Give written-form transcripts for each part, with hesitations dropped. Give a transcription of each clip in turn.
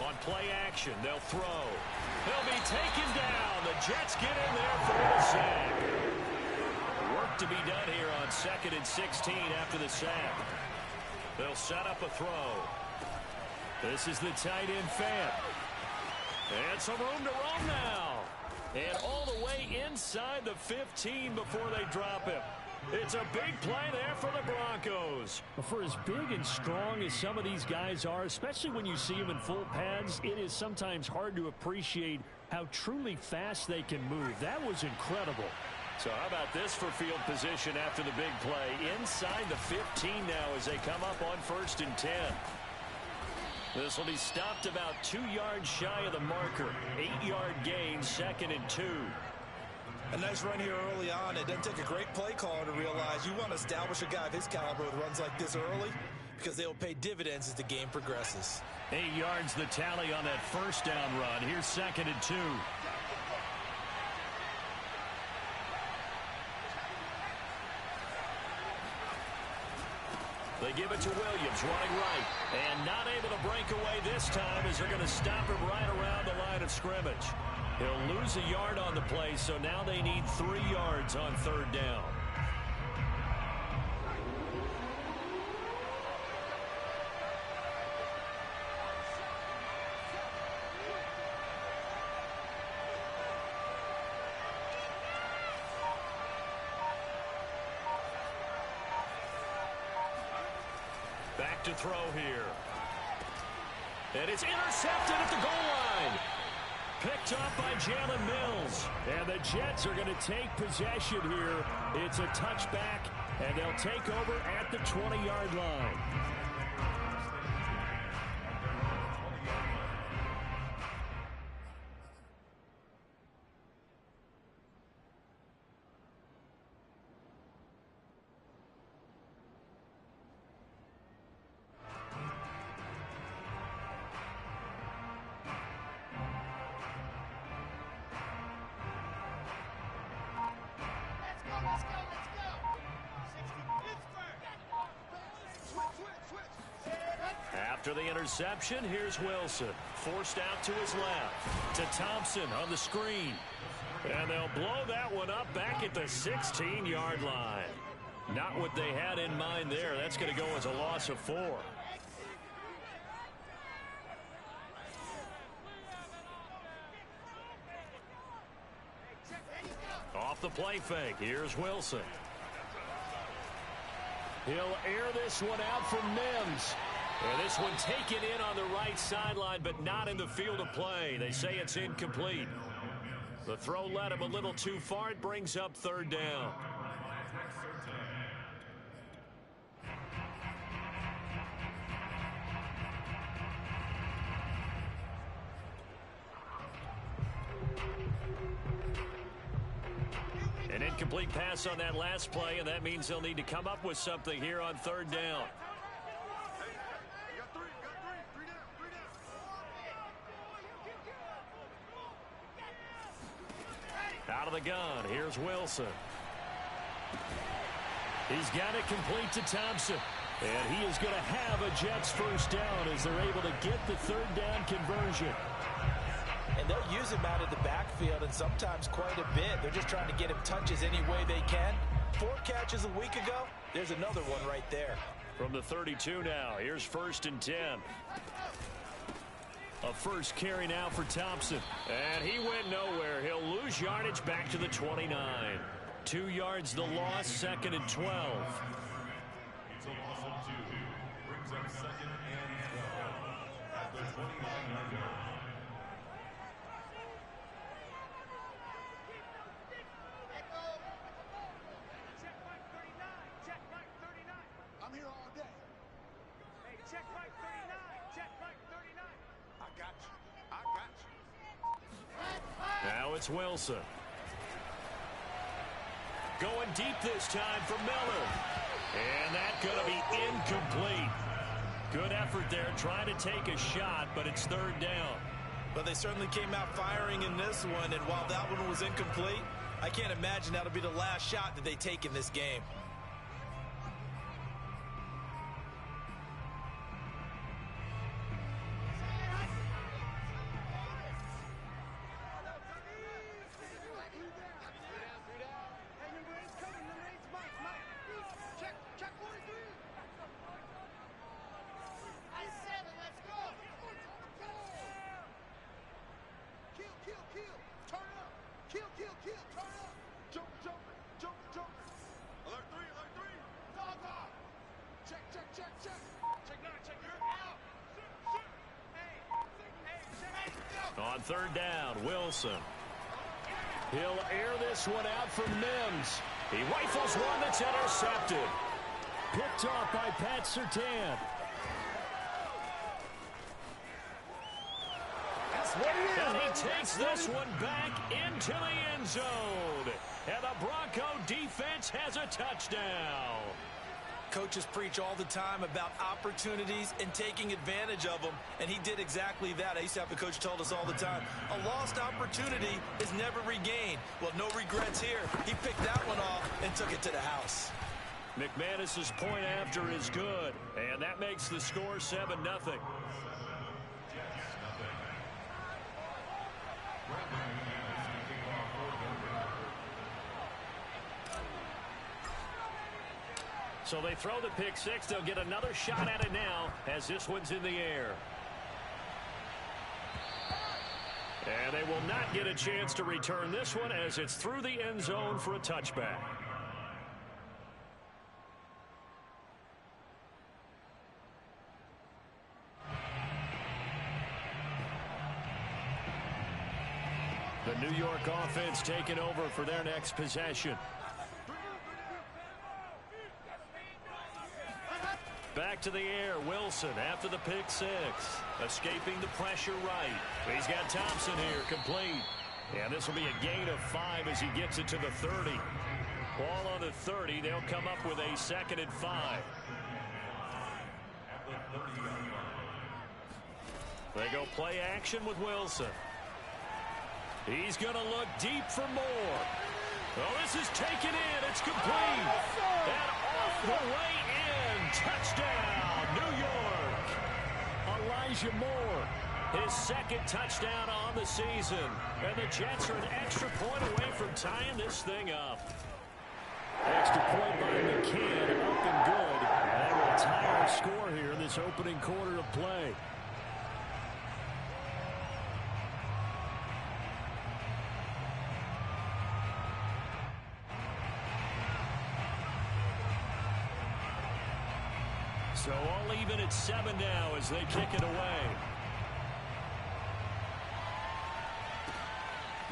On play action, they'll throw. He'll be taken down. The Jets get in there for the sack. Work to be done here on 2nd and 16 after the sack. They'll set up a throw. This is the tight end Fant. And some room to roam now. And all the way inside the 15 before they drop him. It's a big play there for the Broncos. For as big and strong as some of these guys are, especially when you see them in full pads, it is sometimes hard to appreciate how truly fast they can move. That was incredible. So how about this for field position after the big play? Inside the 15 now as they come up on 1st and 10. This will be stopped about 2 yards shy of the marker. 8-yard gain, 2nd and 2. A nice run here early on. It doesn't take a great play caller to realize you want to establish a guy of his caliber with runs like this early because they will pay dividends as the game progresses. 8 yards the tally on that 1st down run. Here's 2nd and 2. They give it to Williams running right. And not able to break away this time as they're going to stop him right around the line of scrimmage. He'll lose a yard on the play, so now they need 3 yards on 3rd down. Back to throw here. And it's intercepted at the goal line. Picked off by Jalen Mills. And the Jets are going to take possession here. It's a touchback, and they'll take over at the 20-yard line. After the interception, here's Wilson. Forced out to his left. To Thompson on the screen. And they'll blow that one up back at the 16-yard line. Not what they had in mind there. That's going to go as a loss of 4. Off the play fake. Here's Wilson. He'll air this one out for Mims. And this one taken in on the right sideline, but not in the field of play. They say it's incomplete. The throw led him a little too far. It brings up 3rd down. An incomplete pass on that last play, and that means they'll need to come up with something here on 3rd down. Out of the gun, here's Wilson. He's got it complete to Thompson. And he is going to have a Jets 1st down as they're able to get the 3rd down conversion. And they'll use him out of the backfield, and sometimes quite a bit. They're just trying to get him touches any way they can. 4 catches a week ago. There's another one right there. From the 32 now, here's 1st and 10. A first carry now for Thompson. And he went nowhere. He'll lose yardage back to the 29. 2 yards the loss, 2nd and 12. It's a loss of 2. Brings up 2nd and 12 at the 29-yard line. I'm here all day. Hey, check right 39. Check right 39. I got you. I got you. Now it's Wilson. Going deep this time for Miller. And that's going to be incomplete. Good effort there, trying to take a shot, but it's 3rd down. But they certainly came out firing in this one, and while that one was incomplete, I can't imagine that'll be the last shot that they take in this game. On third down, Wilson. He'll air this one out for Mims. He rifles one that's intercepted. Picked off by Pat Surtain. And he takes this one back into the end zone. And the Bronco defense has a touchdown. Coaches preach all the time about opportunities and taking advantage of them, and he did exactly that. I used to have a coach tell us all the time, a lost opportunity is never regained. Well, no regrets here. He picked that one off and took it to the house. McManus's point after is good, and that makes the score 7-0. So they throw the pick six. They'll get another shot at it now as this one's in the air. And they will not get a chance to return this one as it's through the end zone for a touchback. The New York offense taking over for their next possession. Back to the air, Wilson after the pick six. Escaping the pressure right. He's got Thompson here, complete. And this will be a gain of 5 as he gets it to the 30. Ball on the 30, they'll come up with a 2nd and 5. They go play action with Wilson. He's going to look deep for more. Well, this is taken in. It's complete. And off the way in. Touchdown, New York. Elijah Moore, his 2nd touchdown on the season. And the Jets are an extra point away from tying this thing up. Extra point by McCann, up and good. And they will tie our score here in this opening quarter of play. So all even at 7 now as they kick it away.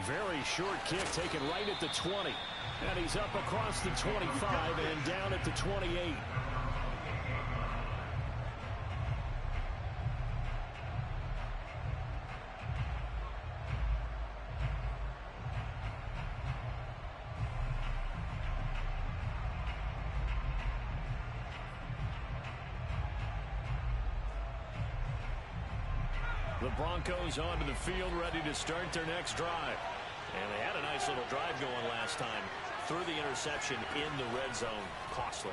Very short kick taken right at the 20. And he's up across the 25 and down at the 28. The Broncos onto the field, ready to start their next drive. And they had a nice little drive going last time. Threw the interception in the red zone. Costly.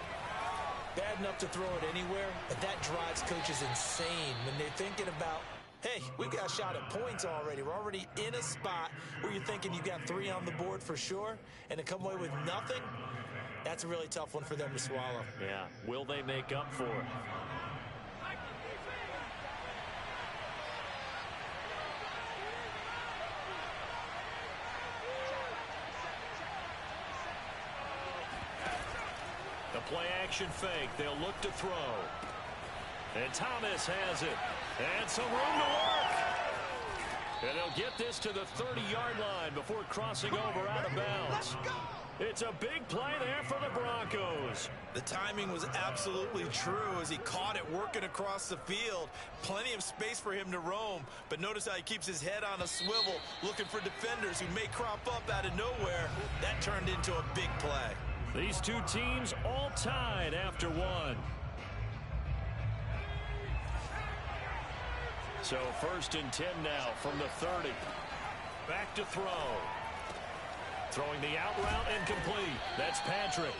Bad enough to throw it anywhere, but that drives coaches insane when they're thinking about, hey, we've got a shot at points already. We're already in a spot where you're thinking you got 3 on the board for sure, and to come away with nothing, that's a really tough one for them to swallow. Yeah, will they make up for it? The play action fake. They'll look to throw. And Thomas has it. And some room to work. And they'll get this to the 30-yard line before crossing over out of bounds. It's a big play there for the Broncos. The timing was absolutely true as he caught it working across the field. Plenty of space for him to roam. But notice how he keeps his head on a swivel looking for defenders who may crop up out of nowhere. That turned into a big play. These two teams all tied after 1. So 1st and 10 now from the 30. Back to throw. Throwing the out route and complete. That's Patrick.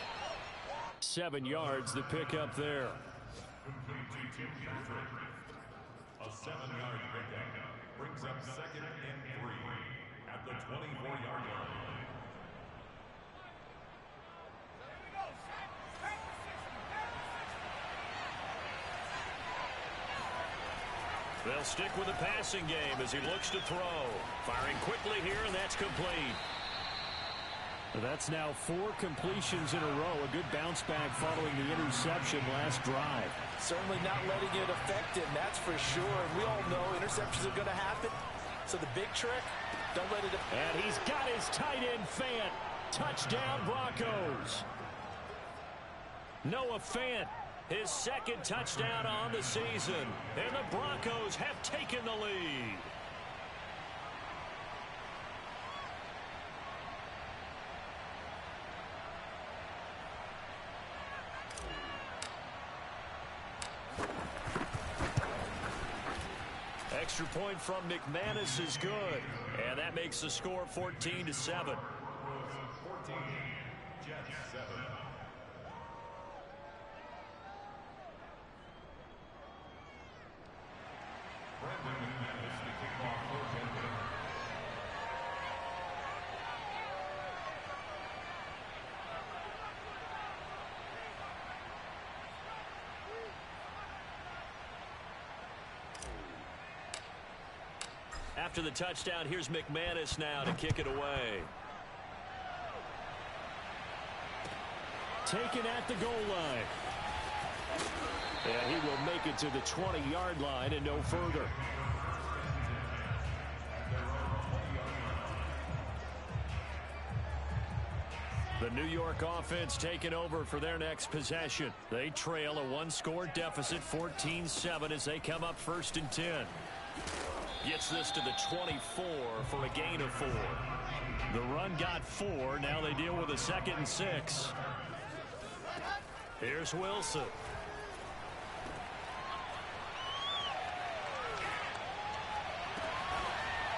7 yards, the pickup there. A 7-yard pickup brings up 2nd and 3 at the 24-yard line. They'll stick with the passing game as he looks to throw. Firing quickly here, and that's complete. That's now 4 completions in a row. A good bounce back following the interception last drive. Certainly not letting it affect him, that's for sure. And we all know interceptions are going to happen. So the big trick, don't let it... And he's got his tight end Fant. Touchdown, Broncos. Noah Fant, his second touchdown on the season. And the Broncos have taken the lead. Extra point from McManus is good. And that makes the score 14-7. 14, Jets 7. Brandon McManus to kick off for Denver. After the touchdown, here's McManus now to kick it away. Taken at the goal line. And he will make it to the 20-yard line and no further. The New York offense taking over for their next possession. They trail a one-score deficit, 14-7, as they come up 1st and 10. Gets this to the 24 for a gain of 4. The run got 4. Now they deal with a 2nd and 6. Here's Wilson.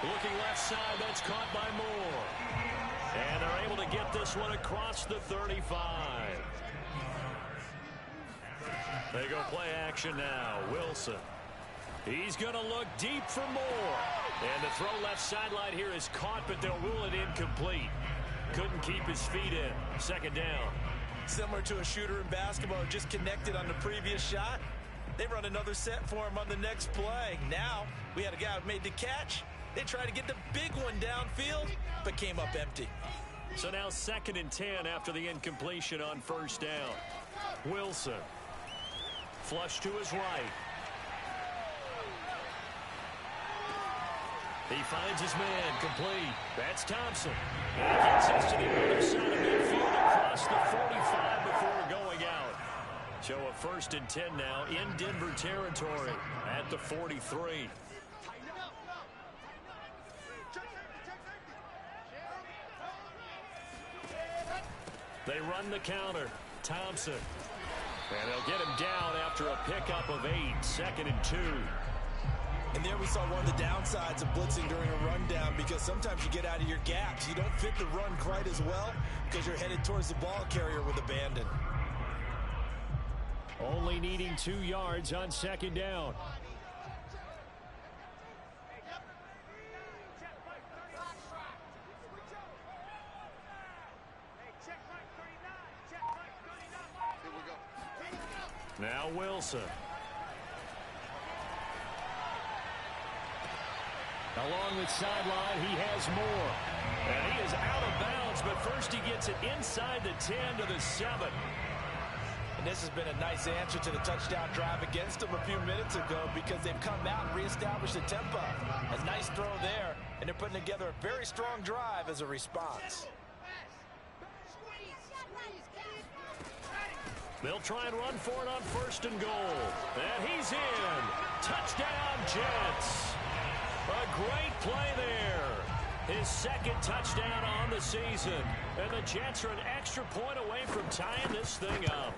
Looking left side, that's caught by Moore. And they're able to get this one across the 35. They go play action now. Wilson. He's going to look deep for Moore. And the throw left sideline here is caught, but they'll rule it incomplete. Couldn't keep his feet in. 2nd down. Similar to a shooter in basketball who just connected on the previous shot. They run another set for him on the next play. Now, we had a guy who made the catch. They tried to get the big one downfield, but came up empty. So now 2nd and 10 after the incompletion on 1st down. Wilson. Flush to his right. He finds his man complete. That's Thompson. He gets us to the other side of midfield across the 45 before going out. So a 1st and 10 now in Denver territory at the 43. They run the counter. Thompson. And they'll get him down after a pickup of 8. 2nd and 2. And there we saw one of the downsides of blitzing during a rundown, because sometimes you get out of your gaps. You don't fit the run quite as well because you're headed towards the ball carrier with abandon. Only needing 2 yards on 2nd down. Now Wilson. Along the sideline, he has Moore. And he is out of bounds, but first he gets it inside the 10 to the 7. And this has been a nice answer to the touchdown drive against them a few minutes ago, because they've come out and reestablished the tempo. A nice throw there, and they're putting together a very strong drive as a response. They'll try and run for it on 1st and goal. And he's in. Touchdown, Jets. A great play there. His 2nd touchdown on the season. And the Jets are an extra point away from tying this thing up.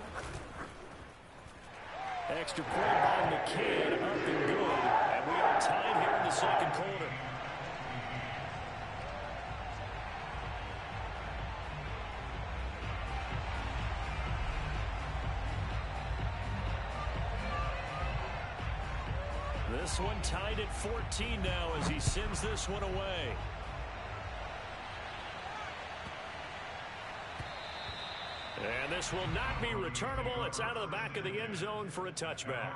Extra point by McCann, up and good. And we are tied here in the 2nd quarter. This one tied at 14 now as he sends this one away. And this will not be returnable. It's out of the back of the end zone for a touchback.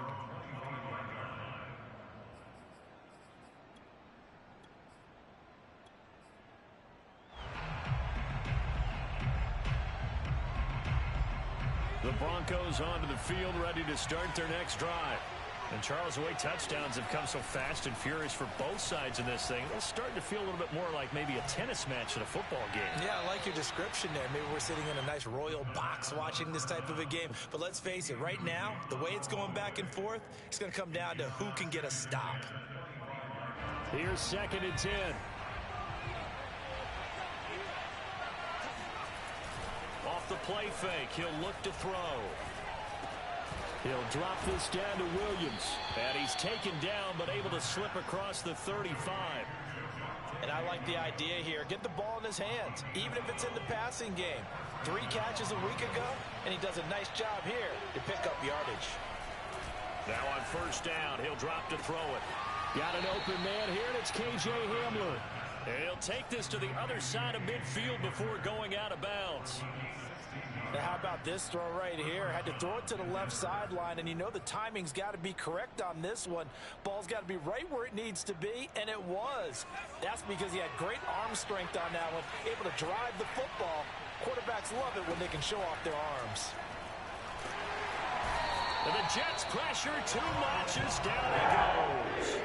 The Broncos onto the field, ready to start their next drive. And Charles, the way touchdowns have come so fast and furious for both sides in this thing, it's starting to feel a little bit more like maybe a tennis match in a football game. Yeah, I like your description there. Maybe we're sitting in a nice royal box watching this type of a game. But let's face it, right now, the way it's going back and forth, it's going to come down to who can get a stop. Here's 2nd and 10. Off the play fake, he'll look to throw. He'll drop this down to Williams. And he's taken down, but able to slip across the 35. And I like the idea here. Get the ball in his hands, even if it's in the passing game. 3 catches a week ago, and he does a nice job here to pick up yardage. Now on 1st down, he'll drop to throw it. Got an open man here, and it's K.J. Hamler. And he'll take this to the other side of midfield before going out of bounds. Now, how about this throw right here? Had to throw it to the left sideline, and you know the timing's got to be correct on this one. Ball's got to be right where it needs to be, and it was. That's because he had great arm strength on that one, able to drive the football. Quarterbacks love it when they can show off their arms. And the Jets pressure too much as down he goes.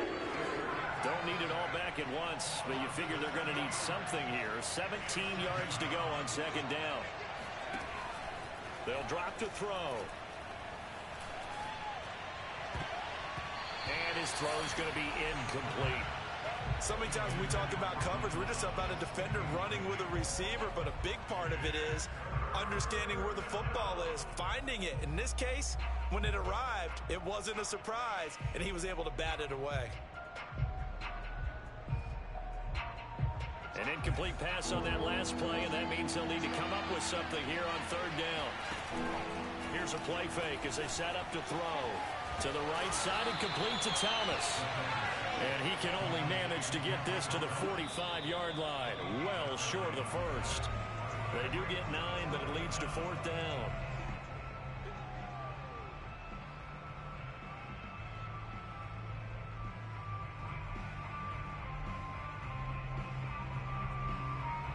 Don't need it all back at once, but you figure they're going to need something here. 17 yards to go on 2nd down. They'll drop to throw. And his throw's going to be incomplete. So many times when we talk about coverage, we're just about a defender running with a receiver, but a big part of it is understanding where the football is, finding it. In this case, when it arrived, it wasn't a surprise, and he was able to bat it away. An incomplete pass on that last play, and that means they'll need to come up with something here on 3rd down. Here's a play fake as they set up to throw. To the right side and complete to Thomas. And he can only manage to get this to the 45-yard line. Well short of the first. They do get 9, but it leads to 4th down.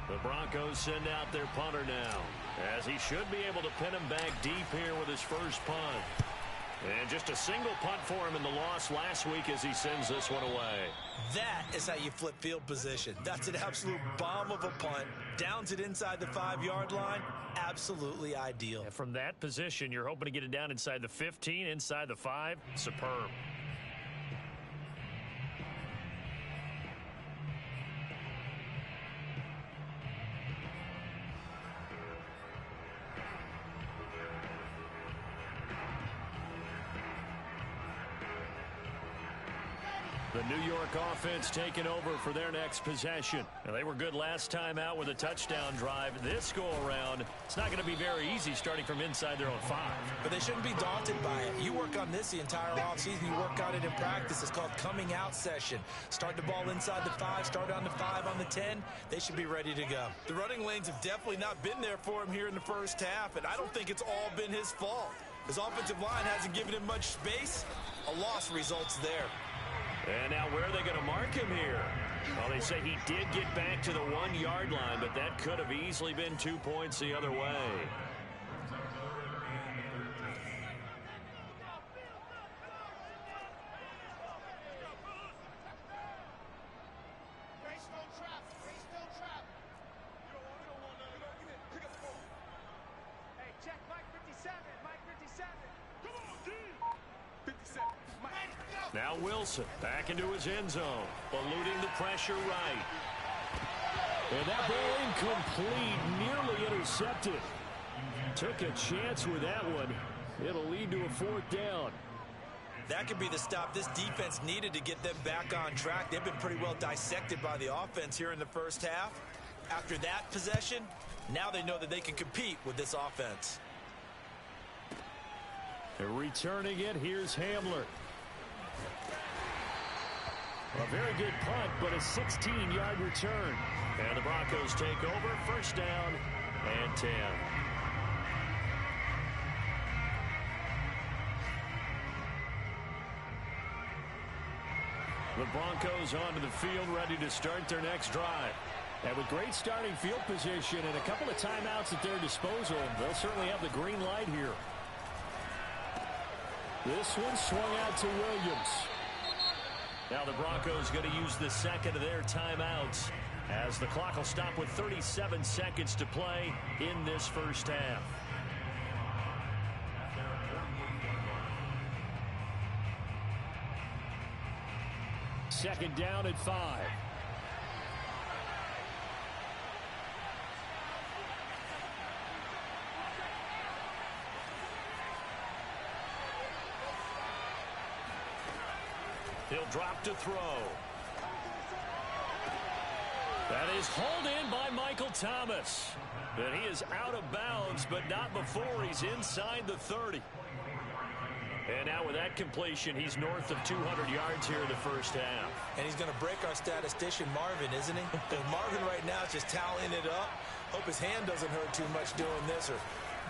The Broncos send out their punter now, as he should be able to pin him back deep here with his first punt. And just a single punt for him in the loss last week as he sends this one away. That is how you flip field position. That's an absolute bomb of a punt. Downs it inside the 5-yard line. Absolutely ideal. And from that position, you're hoping to get it down inside the 15, inside the 5. Superb. The New York offense taking over for their next possession. Now, they were good last time out with a touchdown drive. This go-around, it's not going to be very easy starting from inside their own 5. But they shouldn't be daunted by it. You work on this the entire offseason. You work on it in practice. It's called coming out session. Start the ball inside the 5, start on the 5, on the 10. They should be ready to go. The running lanes have definitely not been there for him here in the first half, and I don't think it's all been his fault. His offensive line hasn't given him much space. A loss results there. And now where are they going to mark him here? Well, they say he did get back to the 1-yard line, but that could have easily been 2 points the other way. Hey, check Mike 57. Mike 57. Come on, D. 57. Mike. Now Wilson back into his end zone, eluding the pressure right. And that ball incomplete, nearly intercepted. Took a chance with that one. It'll lead to a 4th down. That could be the stop this defense needed to get them back on track. They've been pretty well dissected by the offense here in the first half. After that possession, now they know that they can compete with this offense. And returning it, here's Hamler. A very good punt, but a 16-yard return. And the Broncos take over, 1st down and 10. The Broncos onto the field, ready to start their next drive. And with great starting field position and a couple of timeouts at their disposal, they'll certainly have the green light here. This one swung out to Williams. Now the Broncos going to use the second of their timeouts as the clock will stop with 37 seconds to play in this first half. Second down at 5. He'll drop to throw. That is hauled in by Michael Thomas. And he is out of bounds, but not before he's inside the 30. And now with that completion, he's north of 200 yards here in the first half. And he's going to break our statistician Marvin, isn't he? Marvin right now is just tallying it up. Hope his hand doesn't hurt too much doing this or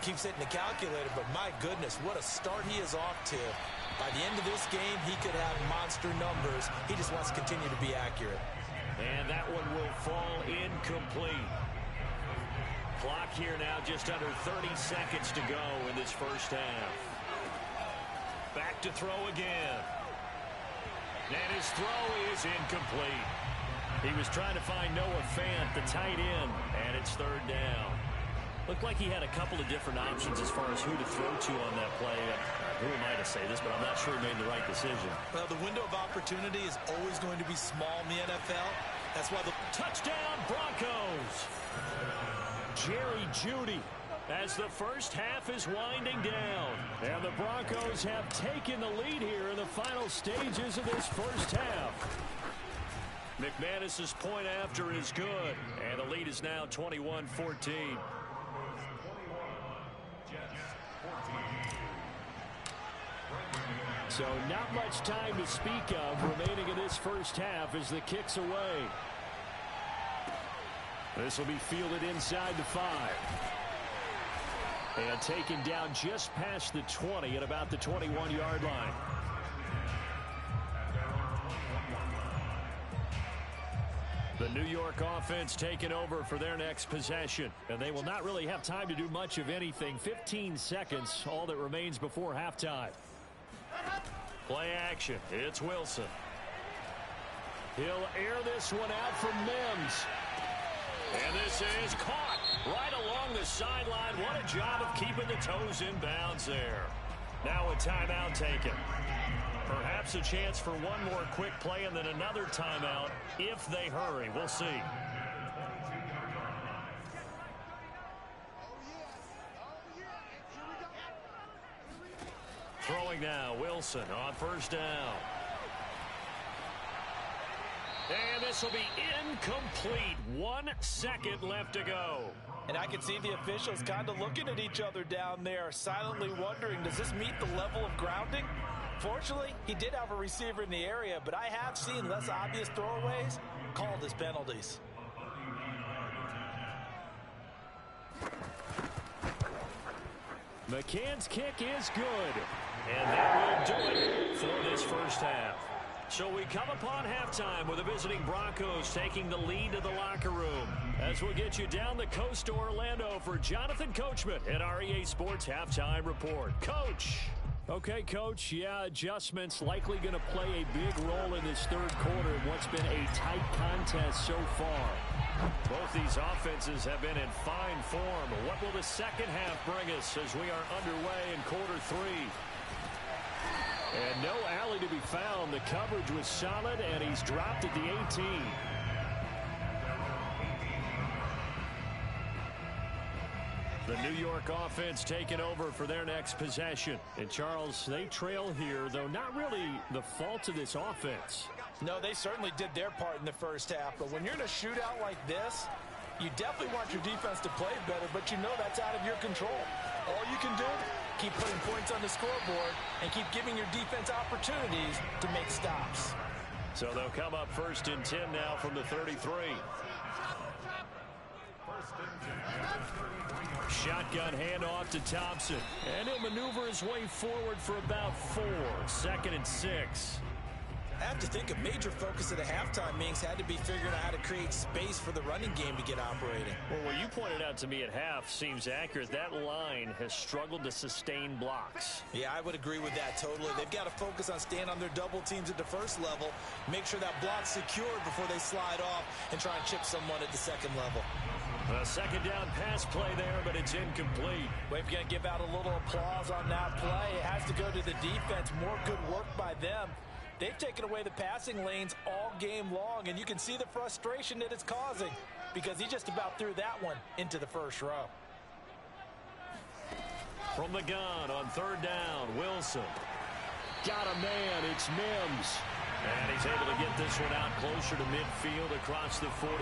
keeps hitting the calculator. But my goodness, what a start he is off to. By the end of this game, he could have monster numbers. He just wants to continue to be accurate. And that one will fall incomplete. Clock here now just under 30 seconds to go in this first half. Back to throw again. And his throw is incomplete. He was trying to find Noah Fant, the tight end, and it's third down. Looked like he had a couple of different options as far as who to throw to on that play. Who am I to say this, but I'm not sure he made the right decision. Well, the window of opportunity is always going to be small in the NFL. That's why the touchdown Broncos. Jerry Jeudy as the first half is winding down. And the Broncos have taken the lead here in the final stages of this first half. McManus's point after is good. And the lead is now 21-14. So not much time to speak of remaining in this first half as the kick's away. This will be fielded inside the 5. And taken down just past the 20 at about the 21-yard line. The New York offense taking over for their next possession. And they will not really have time to do much of anything. 15 seconds, all that remains before halftime. Play action. It's Wilson. He'll air this one out from Mims. And this is caught right along the sideline. What a job of keeping the toes in bounds there. Now a timeout taken. Perhaps a chance for one more quick play and then another timeout if they hurry. We'll see. Throwing now, Wilson on first down. And this will be incomplete. 1 second left to go. And I can see the officials kind of looking at each other down there, silently wondering, does this meet the level of grounding? Fortunately, he did have a receiver in the area, but I have seen less obvious throwaways called as penalties. McCann's kick is good. And that will do it for this first half. So we come upon halftime with the visiting Broncos taking the lead to the locker room. As we'll get you down the coast to Orlando for Jonathan Coachman at REA Sports Halftime Report. Coach. Okay, Coach, yeah, adjustments likely going to play a big role in this third quarter in what's been a tight contest so far. Both these offenses have been in fine form. What will the second half bring us as we are underway in quarter 3? And no alley to be found. The coverage was solid, and he's dropped at the 18. The New York offense taking over for their next possession. And, Charles, they trail here, though not really the fault of this offense. No, they certainly did their part in the first half. But when you're in a shootout like this, you definitely want your defense to play better, but you know that's out of your control. All you can do, keep putting points on the scoreboard and keep giving your defense opportunities to make stops. So they'll come up 1st and 10 now from the 33. Shotgun handoff to Thompson. And he'll maneuver his way forward for about 4. 2nd and 6. I have to think a major focus of the halftime meetings had to be figuring out how to create space for the running game to get operating. Well, what you pointed out to me at half seems accurate. That line has struggled to sustain blocks. Yeah, I would agree with that totally. They've got to focus on staying on their double teams at the first level, make sure that block's secured before they slide off and try and chip someone at the second level. A second down pass play there, but it's incomplete. We're going to give out a little applause on that play. It has to go to the defense. More good work by them. They've taken away the passing lanes all game long, and you can see the frustration that it's causing because he just about threw that one into the first row. From the gun on third down, Wilson. Got a man, it's Mims. And he's able to get this one out closer to midfield across the 45.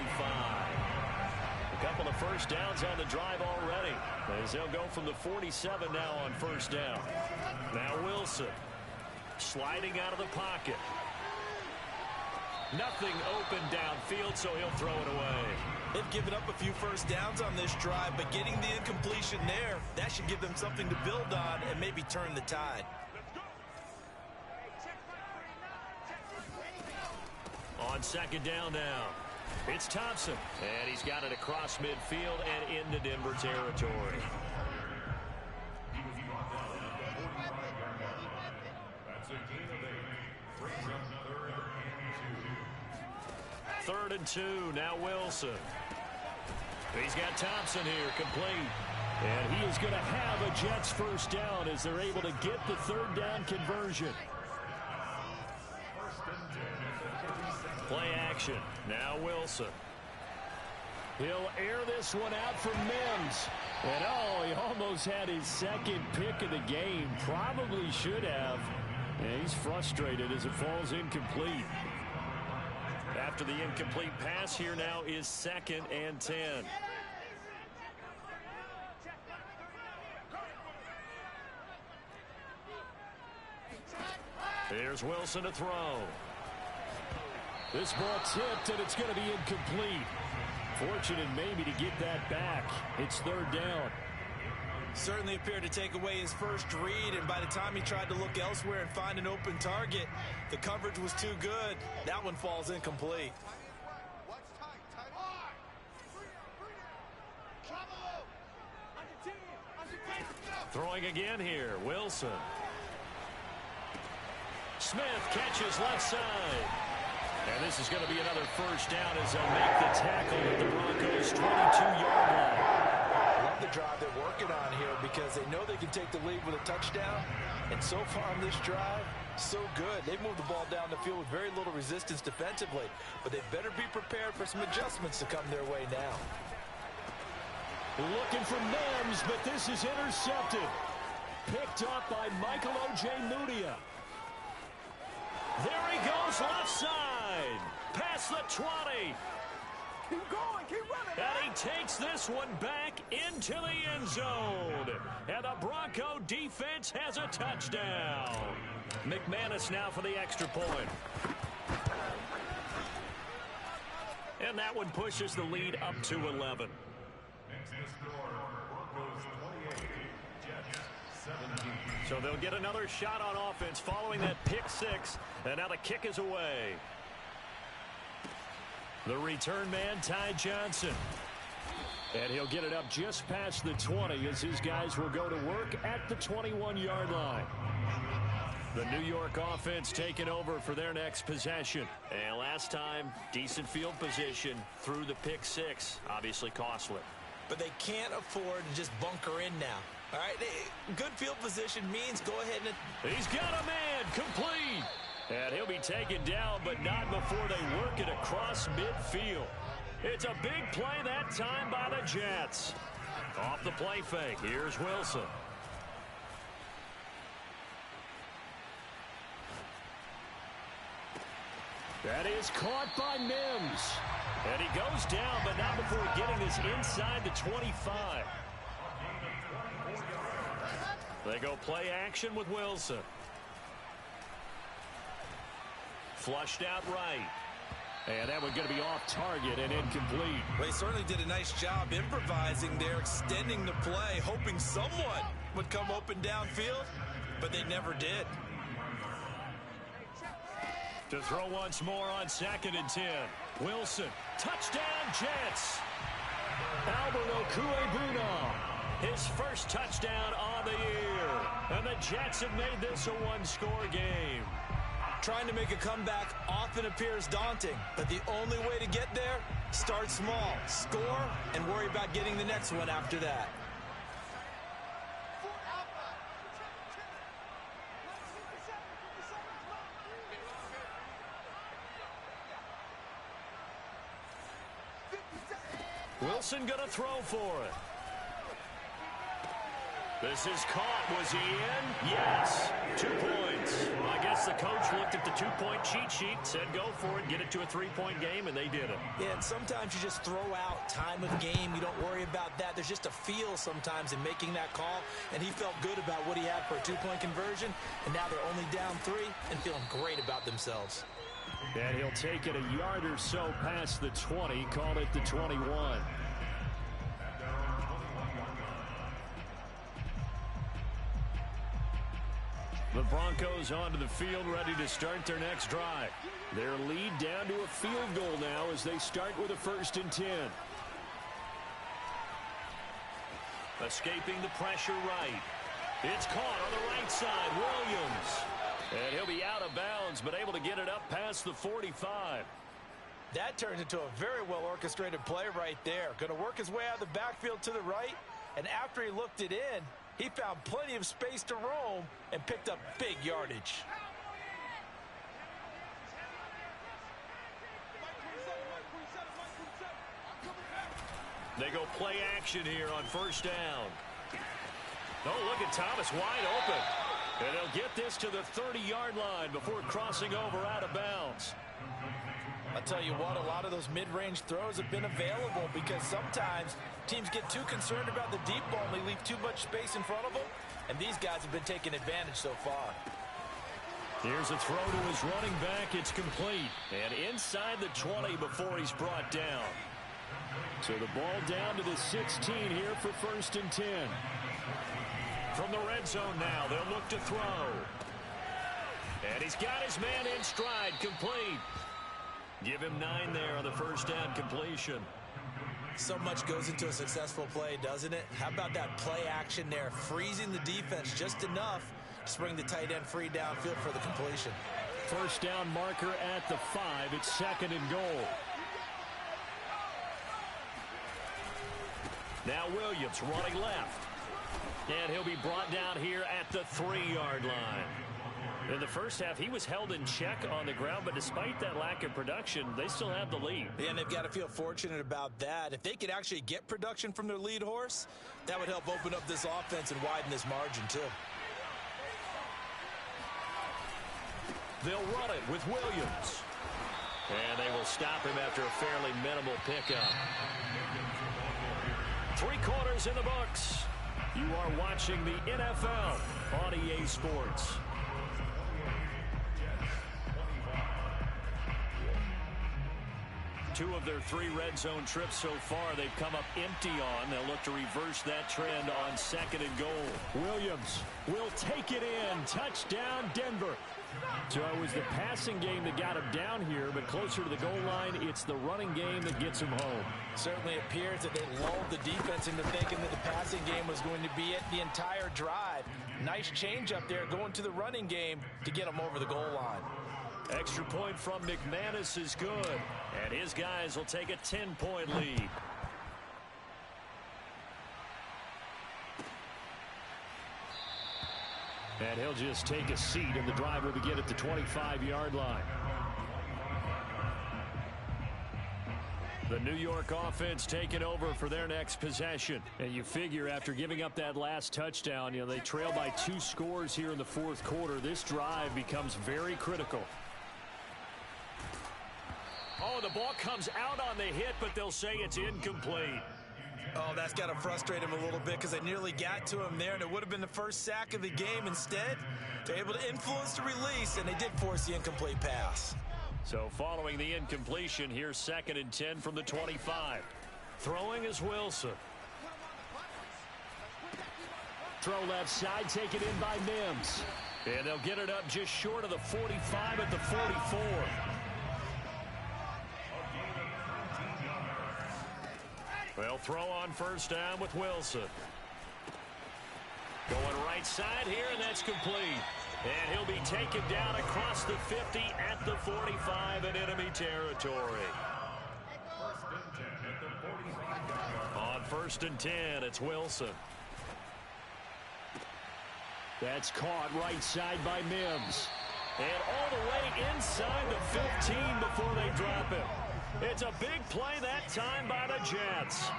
A couple of first downs on the drive already, as they'll go from the 47 now on first down. Now Wilson. Sliding out of the pocket. Nothing open downfield, so he'll throw it away. They've given up a few first downs on this drive, but getting the incompletion there, that should give them something to build on and maybe turn the tide. On second down now, it's Thompson, and he's got it across midfield and into Denver territory. Third and 2, now Wilson. He's got Thompson here, complete. And he is going to have a Jets first down as they're able to get the third down conversion. Play action, now Wilson. He'll air this one out for Mims. And oh, he almost had his second pick of the game. Probably should have. And he's frustrated as it falls incomplete. After the incomplete pass, here now is second and 10. Here's Wilson to throw. This ball tipped, and it's going to be incomplete. Fortunate maybe to get that back. It's third down. Certainly appeared to take away his first read, and by the time he tried to look elsewhere and find an open target, the coverage was too good. That one falls incomplete. Throwing again here, Wilson. Smith catches left side. And this is going to be another first down as they'll make the tackle at the Broncos' 22-yard line. I love the drive they're working on here because they know they can take the lead with a touchdown. And so far on this drive, so good. They've moved the ball down the field with very little resistance defensively. But they better be prepared for some adjustments to come their way now. Looking for Mims, but this is intercepted. Picked up by Michael Ojemudia. There he goes left side. Past the 20. Keep going, keep running. And he takes this one back into the end zone. And the Bronco defense has a touchdown. McManus now for the extra point. And that one pushes the lead up to 11. So they'll get another shot on offense following that pick six. And now the kick is away. The return man, Ty Johnson. And he'll get it up just past the 20 as his guys will go to work at the 21-yard line. The New York offense taking over for their next possession. And last time, decent field position through the pick six. Obviously costly. But they can't afford to just bunker in now. All right, good field position means go ahead and... He's got a man, complete. And he'll be taken down, but not before they work it across midfield. It's a big play that time by the Jets. Off the play fake, here's Wilson. That is caught by Mims. And he goes down, but not before getting this inside the 25. They go play action with Wilson. Flushed out right. And that one's going to be off target and incomplete. Well, he certainly did a nice job improvising there, extending the play, hoping someone would come open downfield, but they never did. To throw once more on 2nd and 10. Wilson, touchdown Jets. Albert Okwuegbunam, his first touchdown on the year. And the Jets have made this a one-score game. Trying to make a comeback often appears daunting, but the only way to get there, start small, score, and worry about getting the next one after that. Wilson going to throw for it. This is caught. Was he in? Yes. 2 points. I guess the coach looked at the 2-point cheat sheet, said go for it, get it to a 3-point game, and they did it. Yeah, and sometimes you just throw out time of game. You don't worry about that. There's just a feel sometimes in making that call, and he felt good about what he had for a 2-point conversion, and now they're only down 3 and feeling great about themselves. And he'll take it a yard or so past the 20, call it the 21. The Broncos onto the field, ready to start their next drive. Their lead down to a field goal now as they start with a 1st and 10. Escaping the pressure right. It's caught on the right side. Williams. And he'll be out of bounds, but able to get it up past the 45. That turns into a very well-orchestrated play right there. Going to work his way out of the backfield to the right, and after he looked it in, he found plenty of space to roam and picked up big yardage. They go play action here on 1st down. Oh, look at Thomas wide open. And they'll get this to the 30-yard line before crossing over out of bounds. I'll tell you what, a lot of those mid-range throws have been available because sometimes teams get too concerned about the deep ball and they leave too much space in front of them, and these guys have been taking advantage so far. Here's a throw to his running back. It's complete. And inside the 20 before he's brought down. So the ball down to the 16 here for 1st and 10. From the red zone now, they'll look to throw. And he's got his man in stride, complete. Give him 9 there on the 1st down completion. So much goes into a successful play, doesn't it? How about that play action there, freezing the defense just enough to bring the tight end free downfield for the completion. 1st down marker at the 5. It's 2nd and goal. Now Williams running left. And he'll be brought down here at the 3-yard line. In the first half, he was held in check on the ground, but despite that lack of production, they still have the lead. Yeah, and they've got to feel fortunate about that. If they could actually get production from their lead horse, that would help open up this offense and widen this margin, too. They'll run it with Williams. And they will stop him after a fairly minimal pickup. 3 quarters in the books. You are watching the NFL on EA Sports. Two of their 3 red zone trips so far, they've come up empty on. They'll look to reverse that trend on 2nd and goal. Williams will take it in. Touchdown, Denver. So it was the passing game that got him down here, but closer to the goal line, it's the running game that gets him home. Certainly appears that they lulled the defense into thinking that the passing game was going to be it the entire drive. Nice change up there going to the running game to get him over the goal line. Extra point from McManus is good, and his guys will take a 10-point lead. And he'll just take a seat, and the drive will begin at the 25-yard line. The New York offense taking over for their next possession. And you figure after giving up that last touchdown, they trail by 2 scores here in the 4th quarter. This drive becomes very critical. Oh, the ball comes out on the hit, but they'll say it's incomplete. Oh, that's got to frustrate him a little bit because they nearly got to him there, and it would have been the first sack of the game. Instead, they're able to influence the release, and they did force the incomplete pass. So following the incompletion, here's 2nd and 10 from the 25. Throwing is Wilson. Throw left side, taken in by Mims. And they'll get it up just short of the 45 at the 44. They'll throw on first down with Wilson. Going right side here, and that's complete. And he'll be taken down across the 50 at the 45 in enemy territory. On first and 10, it's Wilson. That's caught right side by Mims. And all the way inside the 15 before they drop him. It's a big play that time by the Jets.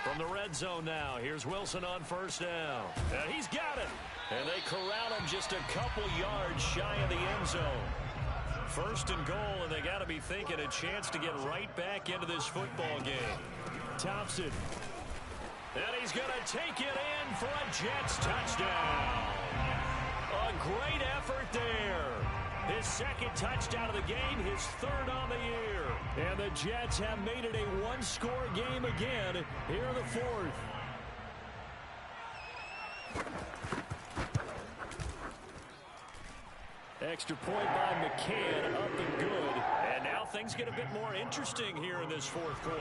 From the red zone now, here's Wilson on first down. And he's got it. And they corral him just a couple yards shy of the end zone. First and goal, and they got to be thinking a chance to get right back into this football game. Thompson. And he's going to take it in for a Jets touchdown. A great effort there. His second touchdown of the game, his third on the year. And the Jets have made it a one-score game again here in the fourth. Extra point by McCann, up and good. And now things get a bit more interesting here in this fourth quarter.